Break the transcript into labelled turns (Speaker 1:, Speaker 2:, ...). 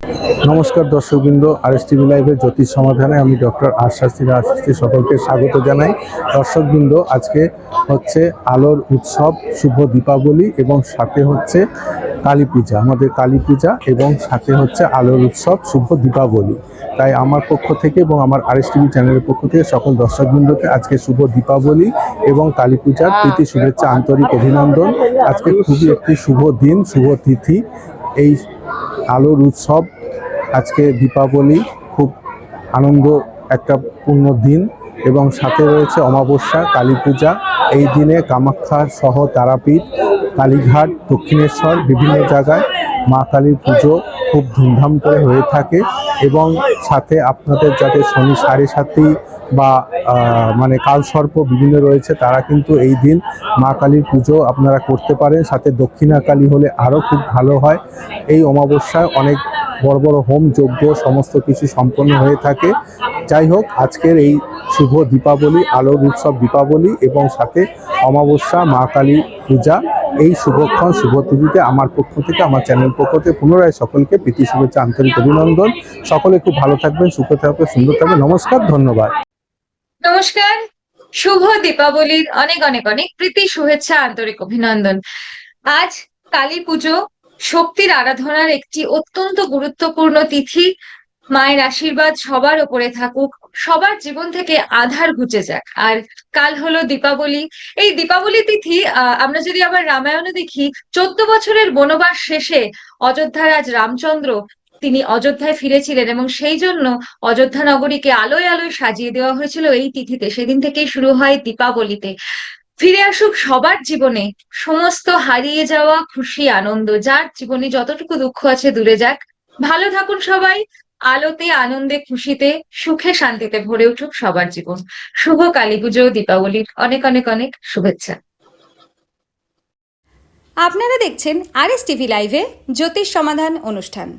Speaker 1: নমস্কার দর্শকবৃন্দ, RS TV লাইভে জ্যোতিষ সমাধানে আমি ডক্টর আশাস্তি সকলকে স্বাগত জানাই। দর্শকবৃন্দ, আজকে হচ্ছে আলোর উৎসব, শুভ দীপাবলি এবং সাথে হচ্ছে কালী পূজা, আমাদের কালী পূজা এবং সাথে হচ্ছে আলোর উৎসব, শুভ দীপাবলি। তাই আমার পক্ষ থেকে এবং আমার আরএস টিভি চ্যানেলের পক্ষ থেকে সকল দর্শকবৃন্দকে আজকে শুভ দীপাবলি এবং কালী পূজার প্রীতি শুভেচ্ছা, আন্তরিক অভিনন্দন। আজকে খুবই একটি শুভ দিন, শুভ তিথি, এই আলোর উৎসব, আজকে দীপাবলি, খুব আনন্দ একটা পূর্ণ দিন এবং সাথে রয়েছে অমাবস্যা, কালী পূজা। এই দিনে কামাখ্যা সহ তারাপীঠ, কালীঘাট, দক্ষিণেশ্বর বিভিন্ন জায়গায় মা কালীর পুজো খুব ধুমধাম করে হয়ে থাকে এবং সাথে আপনাদের যাদের শনি সাড়ে সাতি বা মানে কালসর্প বিভিন্ন রয়েছে, তারা কিন্তু এই দিন মা কালীর পুজো আপনারা করতে পারেন। সাথে দক্ষিণা কালী হলে আরও খুব ভালো হয়। এই অমাবস্যায় অনেক বড় বড় হোম যজ্ঞ সমস্ত কিছু সম্পন্ন হয়ে থাকে। যাই হোক, আজকের এই শুভ দীপাবলি, আলোর উৎসব দীপাবলি এবং সাথে অমাবস্যা, মা কালী পূজা, এই শুভক্ষণ শুভ তিথিতে আমার পক্ষ থেকে, আমার চ্যানেল পক্ষ থেকে পুনরায় সকলকে প্রীতি শুভেচ্ছা, আন্তরিক অভিনন্দন। সকলে খুব ভালো থাকবেন, সুখে থাকবেন, সুন্দর থাকবেন। নমস্কার, ধন্যবাদ।
Speaker 2: নমস্কার, শুভ দীপাবলির অনেক অনেক অনেক প্রীতি শুভেচ্ছা, আন্তরিক অভিনন্দন। আজ কালী পুজো, শক্তির আরাধনার একটি অত্যন্ত গুরুত্বপূর্ণ তিথি। মায়ের আশীর্বাদ সবার উপরে থাকুক, সবার জীবন থেকে আধার ঘুচে যাক। আর কাল হলো দীপাবলি। এই দীপাবলি তিথি আমরা যদি আবার রামায়ণে দেখি, 14 বছরের বনবাস শেষে অযোধ্যার রাজ রামচন্দ্র তিনি অযোধ্যায় ফিরেছিলেন এবং সেই জন্য অযোধ্যা নগরীকে আলোয় আলোয় সাজিয়ে দেওয়া হয়েছিল এই তিথিতে। সেদিন থেকেই শুরু হয় দীপাবলিতে। ফিরে আসুক সবার জীবনে সমস্ত হারিয়ে যাওয়া খুশি, আনন্দ। যার জীবনে যতটুকু দুঃখ আছে দূরে যাক। ভালো থাকুন সবাই। আলোতে, আনন্দে, খুশিতে, সুখে, শান্তিতে ভরে উঠুক সবার জীবন। শুভ কালী পুজো, দীপাবলির অনেক অনেক অনেক শুভেচ্ছা।
Speaker 3: আপনারা দেখছেন আরএস টিভি লাইভে জ্যোতিষ সমাধান অনুষ্ঠান।